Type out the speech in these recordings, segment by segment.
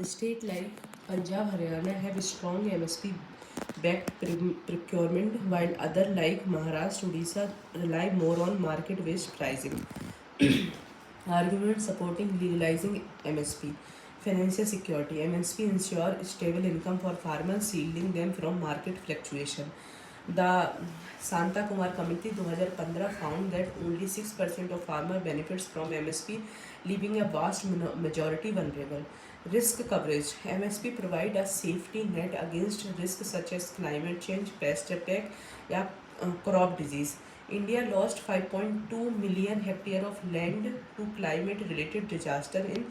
State like Punjab, Haryana have strong MSP-backed procurement, while other like Maharashtra, Odisha rely more on market-based pricing. Argument supporting legalizing MSP. Financial security. MSP ensure stable income for farmers, shielding them from market fluctuation. The Santa Kumar Committee 2015 found that only 6% of farmer benefits from MSP, leaving a vast majority vulnerable. Risk coverage. MSP provide a safety net against risks such as climate change, pest attack, या crop disease. India lost 5.2 million hectare of land to climate related disaster in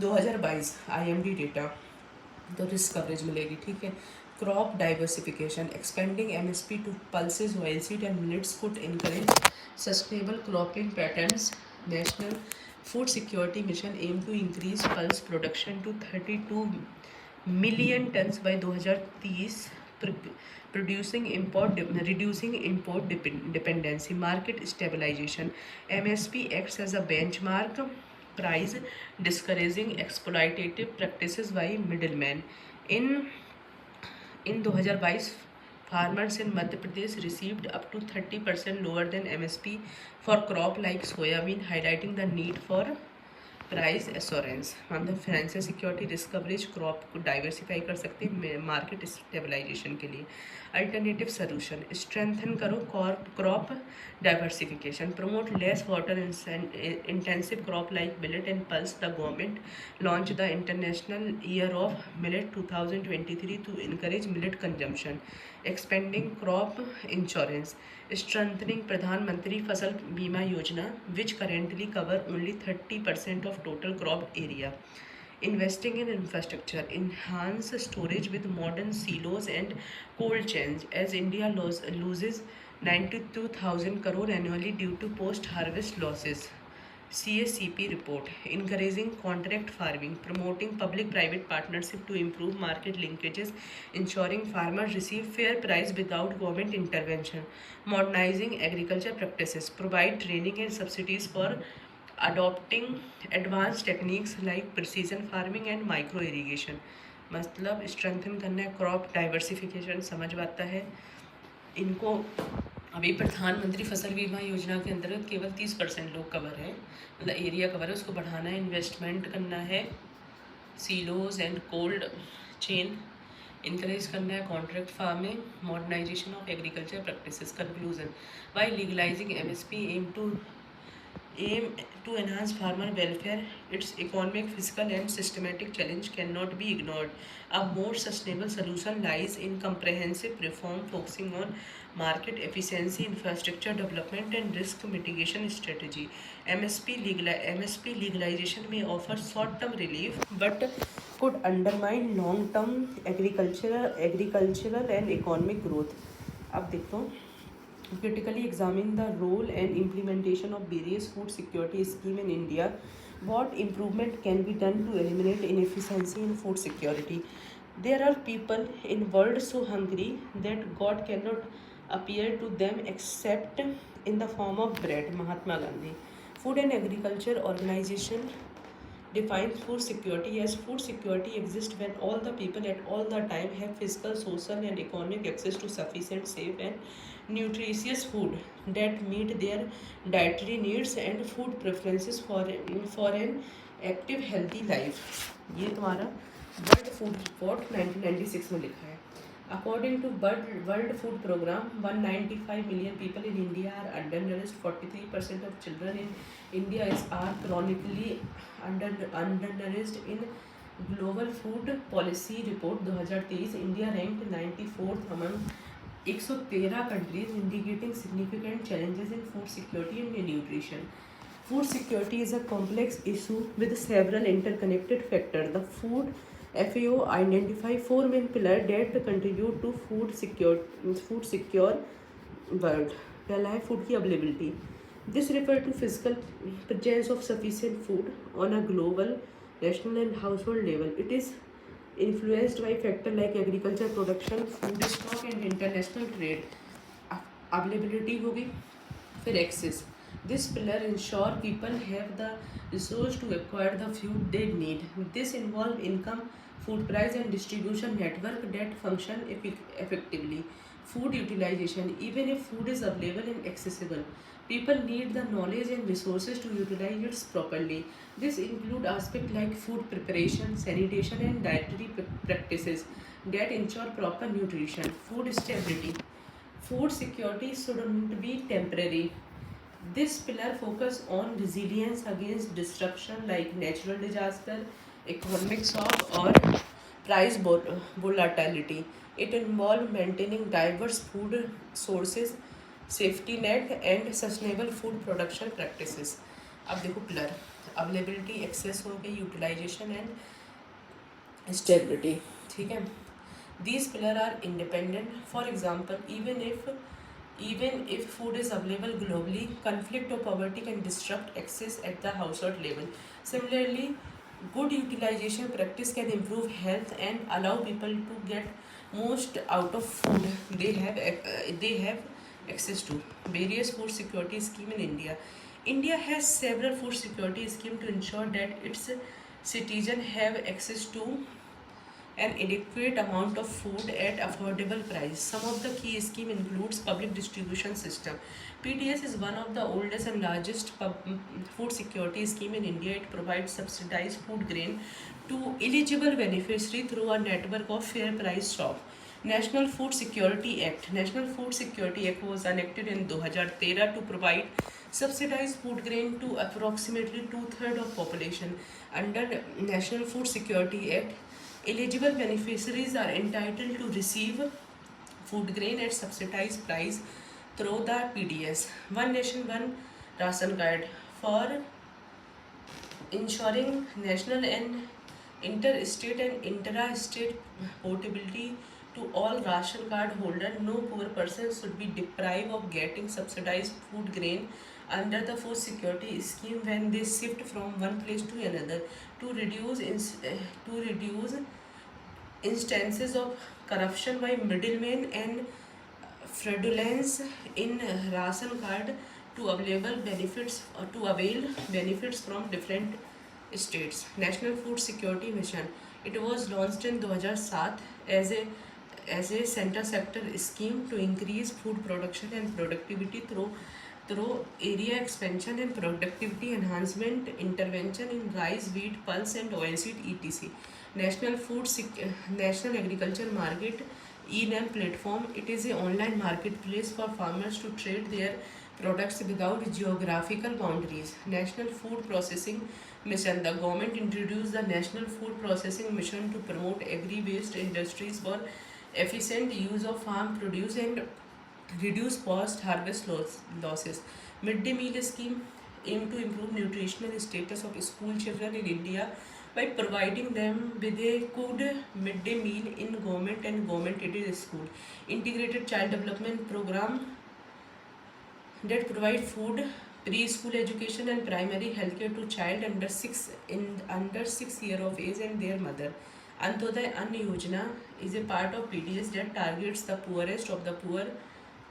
2022 IMD data. तो risk coverage मिलेगी, ठीक है। Crop diversification, expanding MSP to pulses oilseed and millets could encourage sustainable cropping patterns. National food security mission aim to increase pulse production to 32 million tons by 2030, producing import reducing import dependency. Market stabilization. MSP acts as a benchmark price, discouraging exploitative practices by middlemen. In 2022, farmers in Madhya Pradesh received up to 30% lower than MSP for crop like soyabean, highlighting the need for price assurance. मतलब financial security, risk coverage, crop को diversify कर सकते हैं market stabilization के लिए। Alternative solution, strengthen करो crop diversification, promote less water intensive crop like millet and pulse. The government launch the international year of millet 2023 to encourage millet consumption. Expanding crop insurance, strengthening Pradhan Mantri Fasal Bima Yojana, which currently cover only 30% of total crop area. Investing in infrastructure, enhance storage with modern silos and cold chains, as India loses 92,000 crore annually due to post-harvest losses. CACP report, encouraging contract farming, promoting public-private partnership to improve market linkages, ensuring farmers receive fair price without government intervention, modernizing agriculture practices, provide training and subsidies for adopting advanced techniques like precision farming and micro irrigation. मतलब strengthen करना है, crop diversification समझ आता है इनको। अभी प्रधानमंत्री फसल बीमा योजना के अंतर्गत केवल 30% लोग कवर हैं, मतलब एरिया कवर है, उसको बढ़ाना है, इन्वेस्टमेंट करना है, silos and cold chain encourage करना है, contract farming, modernisation of agriculture practices. Conclusion, by legalising MSP aim to enhance farmer welfare, its economic, fiscal and systematic challenge cannot be ignored. A more sustainable solution lies in comprehensive reform focusing on market efficiency, infrastructure development and risk mitigation strategy. MSP legalization may offer short-term relief but could undermine long-term agricultural and economic growth. अब देखो, critically examine the role and implementation of various food security scheme in India. What improvement can be done to eliminate inefficiency in food security? There are people in world so hungry that God cannot appear to them except in the form of bread. Mahatma Gandhi. Food and Agriculture Organization defines food security as food security exists when all the people at all the time have physical, social and economic access to sufficient, safe and nutritious food that meet their dietary needs and food preferences for an active healthy life. ये तुम्हारा world food report 1996 में लिखा है। According to world food programme, 195 million people in India are undernourished. 43% of children in India are chronically undernourished in global food policy report 2023। India ranked 94th among 113 countries, indicating significant challenges in food security and nutrition. Food security is a complex issue with several interconnected factors. The Food FAO identify 4 main pillars that contribute to food secure world. पहला है food की availability. This refers to physical presence of sufficient food on a global, national and household level. It is influenced by factors like agriculture production, food stock and international trade. Availability होगी, फिर access, This pillar ensure people have the resource to acquire the food they need. This involve income, food price and distribution network that function effectively. Food utilization. Even if food is available and accessible, people need the knowledge and resources to utilize it properly. This include aspects like food preparation, sanitation and dietary practices that ensure proper nutrition. Food stability. Food security shouldn't be temporary. This pillar focus on resilience against disruption like natural disaster, economic shock, or volatility. It involves maintaining diverse food sources, safety net, and sustainable food production practices. अब देखो pillar availability access हो गई utilisation and stability ठीक है these pillars are independent. For example, even if food is available globally, conflict or poverty can disrupt access at the household level. Similarly, good utilization practice can improve health and allow people to get most out of food they have access to. Various food security scheme in India. India has several food security scheme to ensure that its citizens have access to an adequate amount of food at affordable price. Some of the key scheme includes public distribution system. PDS is one of the oldest and largest food security scheme in India. It provides subsidized food grain to eligible beneficiary through a network of fair price shop. National Food Security Act. National Food Security Act was enacted in 2013 to provide subsidized food grain to approximately two-thirds of population. Under National Food Security Act, eligible beneficiaries are entitled to receive food grain at subsidized price through the PDS. One Nation, One Ration Card for ensuring national and interstate and intra-state portability to all ration card holder. No poor person should be deprived of getting subsidized food grain under the food security scheme when they shift from one place to another. To reduce instances of corruption by middlemen and fraudulence in ration card to avail benefits from different states. National Food Security Mission. It was launched in 2007 as a center sector scheme to increase food production and productivity through area expansion and productivity enhancement, intervention in rice, wheat, pulse and oilseed etc. National Agriculture Market ENAM platform. It is an online marketplace for farmers to trade their products without geographical boundaries. National Food Processing Mission. The government introduced the National Food Processing Mission to promote agri-based industries for efficient use of farm produce and reduce post-harvest losses. Midday meal scheme aim to improve nutritional status of school children in India by providing them with a good midday meal in government and government-aided school. Integrated Child Development Program that provide food, preschool education and primary healthcare to child under 6 years of age and their mother. Antoday Ann Yojana is a part of PDS that targets the poorest of the poor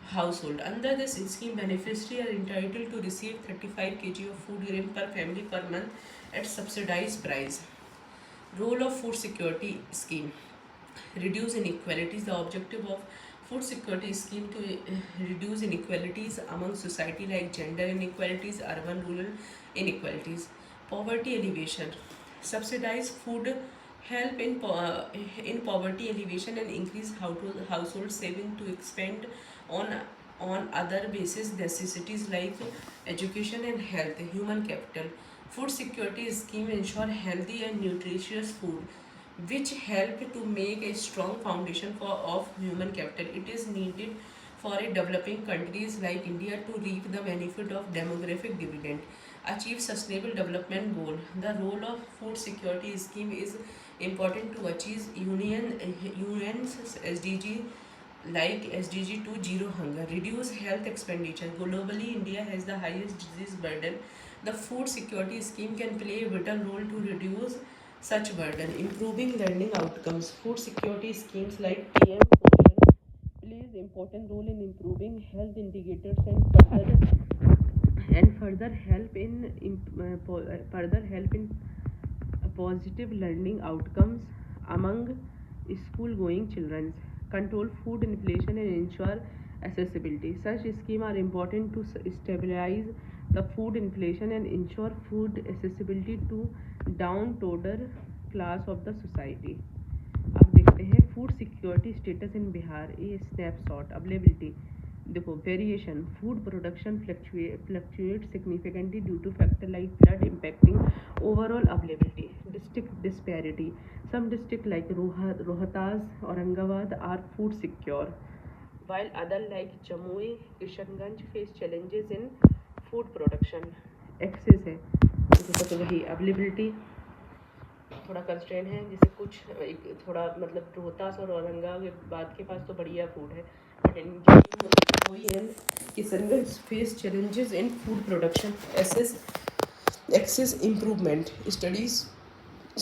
household. Under this scheme, beneficiaries are entitled to receive 35 kg of food grain per family per month at subsidized price. Role of food security scheme. Reduce inequalities. The objective of food security scheme to reduce inequalities among society like gender inequalities, urban rural inequalities. Poverty alleviation. Subsidize food help in poverty alleviation and increase household saving to expand on other basic necessities like education and health. Human capital. Food security scheme ensure healthy and nutritious food which help to make a strong foundation of human capital. It is needed for a developing countries like India to reap the benefit of demographic dividend. Achieve sustainable development goal. The role of food security scheme is important to achieve UN's SDG like SDG 2 zero hunger. Reduce health expenditure. Globally, India has the highest disease burden. The food security scheme can play a vital role to reduce such burden. Improving learning outcomes. Food security schemes like PM Poshan plays important role in improving health indicators and further and further help in positive learning outcomes among school-going children, control food inflation and ensure accessibility. Such schemes are important to stabilize the food inflation and ensure food accessibility to downtrodden class of the society. अब देखते हैं food security status in Bihar, a snapshot availability. देखो variation, food production fluctuate significantly due to factor like flood impacting overall availability. District disparity, some district like Rohtas Aurangabad are food secure while other like Jamui Kishanganj face challenges in food production. Access है तो वही availability थोड़ा constrain है, जैसे कुछ थोड़ा मतलब रोहतास और औरंगाबाद के पास तो बढ़िया फूड है, but in Jamui and Kishanganj face challenges in food production. Access improvement studies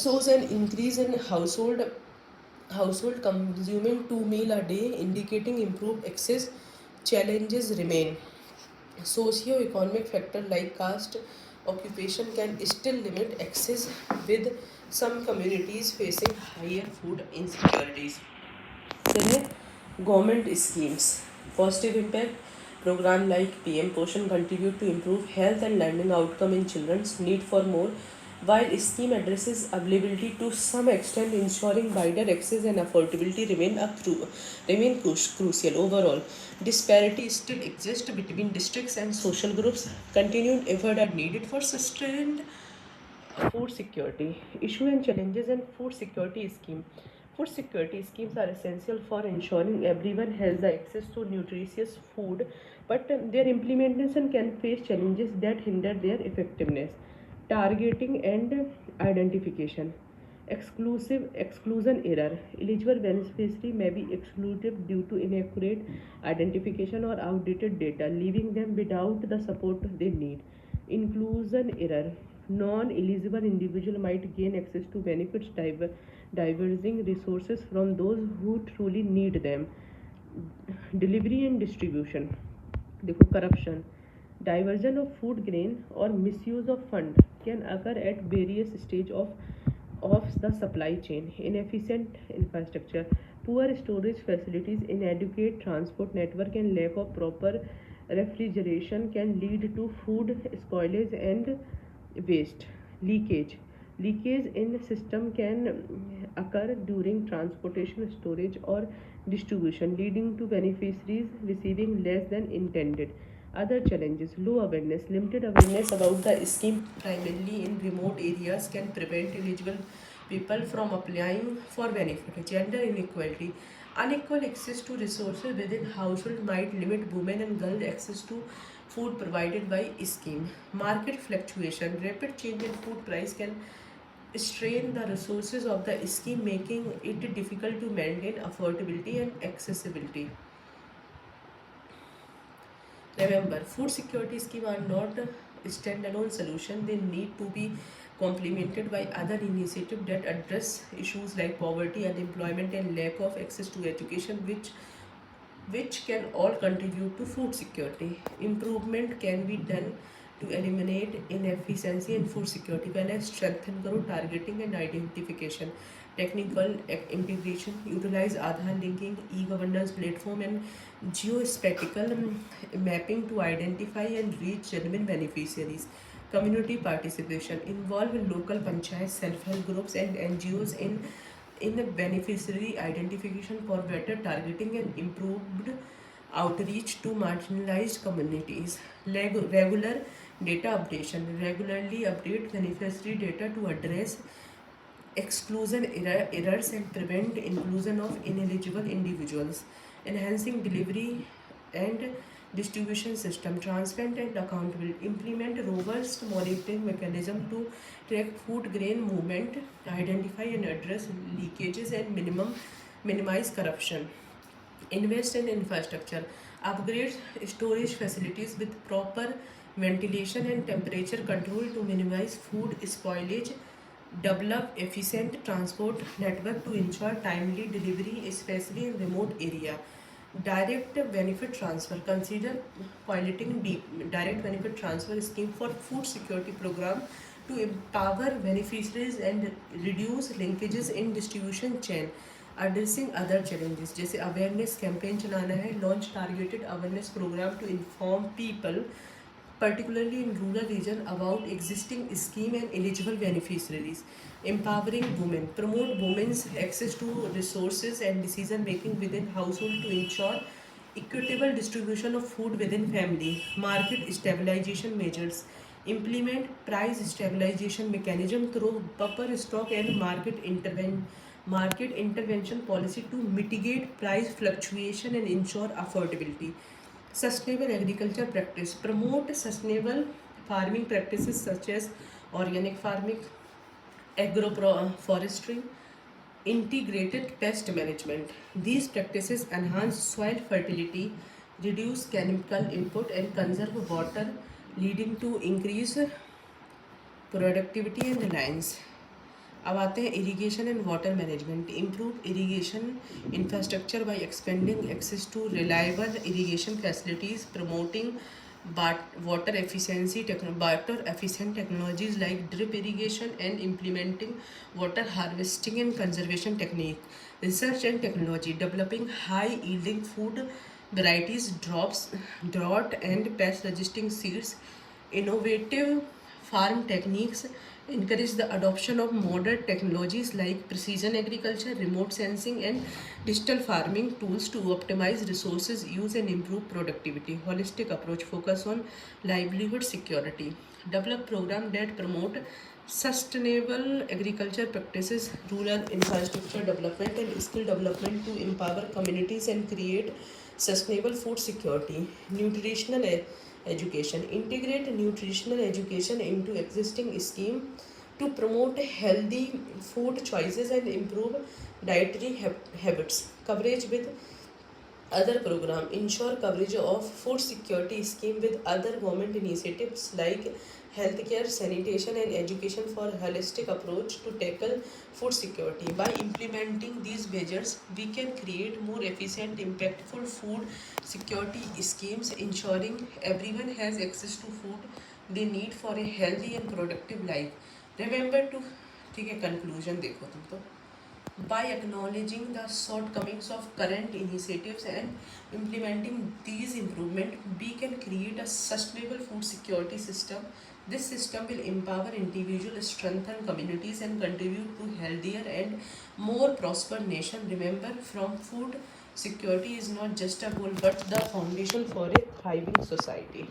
shows an increase in household consuming 2 meal a day, indicating improved access. Challenges remain. Socio-economic factor like caste occupation can still limit access, with some communities facing higher food insecurities. चलिए government schemes positive impact. Program like PM Poshan contribute to improve health and learning outcome in children's need for more, while scheme addresses availability to some extent, ensuring wider access and affordability remain crucial. Overall, disparity still exists between districts and social groups. Continued effort are needed for sustained food security. Issue and challenges in food security scheme. Food security schemes are essential for ensuring everyone has the access to nutritious food, but their implementation can face challenges that hinder their effectiveness. Targeting and identification. Exclusion error. Eligible beneficiaries may be excluded due to inaccurate identification or outdated data, leaving them without the support they need. Inclusion error. Non-eligible individual might gain access to benefits diverging resources from those who truly need them. Delivery and distribution. देखो corruption. Diversion of food grain or misuse of fund can occur at various stages of the supply chain. Inefficient infrastructure, poor storage facilities, inadequate transport network, and lack of proper refrigeration can lead to food spoilage and waste. Leakage in system can occur during transportation, storage, or distribution, leading to beneficiaries receiving less than intended. Other challenges: low awareness. Limited awareness about the scheme, primarily in remote areas, can prevent eligible people from applying for benefit. Gender inequality. Unequal access to resources within household might limit women and girls' access to food provided by scheme. Market fluctuation. Rapid change in food price can strain the resources of the scheme, making it difficult to maintain affordability and accessibility. Remember, food security schemes are not a standalone solution. They need to be complemented by other initiatives that address issues like poverty, unemployment, and lack of access to education, which can all contribute to food security. Improvement can be done to eliminate inefficiency in food security. When strengthen करो targeting and identification, technical integration, utilize Aadhaar linking, e-governance platform, and geospatial mapping to identify and reach genuine beneficiaries. Community participation, involve local panchayat, self-help groups, and NGOs in beneficiary identification for better targeting and improved outreach to marginalized communities. Regular data updation, regularly update beneficiary data to address exclusion errors and prevent inclusion of ineligible individuals. Enhancing delivery and distribution system, transparent and accountable. Implement robust monitoring mechanism to track food grain movement, identify and address leakages, and minimize corruption. Invest in infrastructure, upgrade storage facilities with proper ventilation and temperature control to minimize food spoilage. Develop efficient transport network to ensure timely delivery, especially in remote area. Direct benefit transfer. Consider piloting direct benefit transfer scheme for food security program to empower beneficiaries and reduce linkages in distribution chain. Addressing other challenges जैसे awareness campaign चलाना है, launch targeted awareness program to inform people particularly in rural region about existing scheme and eligible beneficiaries. Empowering women, promote women's access to resources and decision making within household to ensure equitable distribution of food within family. Market stabilization measures, implement price stabilization mechanism through buffer stock and market intervention policy to mitigate price fluctuation and ensure affordability. Sustainable agriculture practice, promote sustainable farming practices such as organic farming, agroforestry, integrated pest management. These practices enhance soil fertility, reduce chemical input, and conserve water, leading to increased productivity and reliance. अब आते हैं irrigation and water management. Improve irrigation infrastructure by expanding access to reliable irrigation facilities, promoting water efficient technologies like drip irrigation and implementing water harvesting and conservation technique. Research and technology, developing high yielding food varieties, drought and pest resisting seeds. Innovative farm techniques, encourage the adoption of modern technologies like precision agriculture, remote sensing, and digital farming tools to optimize resources use and improve productivity. Holistic approach, focus on livelihood security. Develop programs that promote sustainable agriculture practices, rural infrastructure development, and skill development to empower communities and create sustainable food security. Nutritional education, integrate nutritional education into existing scheme to promote healthy food choices and improve dietary habits. Coverage with other program, ensure coverage of food security scheme with other government initiatives like healthcare, sanitation, and education for holistic approach to tackle food security. By implementing these measures, we can create more efficient, impactful food security schemes, ensuring everyone has access to food they need for a healthy and productive life. Remember to ठीक है, conclusion देखो तुम तो. By acknowledging the shortcomings of current initiatives and implementing these improvements, we can create a sustainable food security system. This system will empower individuals, strengthen communities, and contribute to healthier and more prosperous nation. Remember, from food security is not just a goal but the foundation for a thriving society.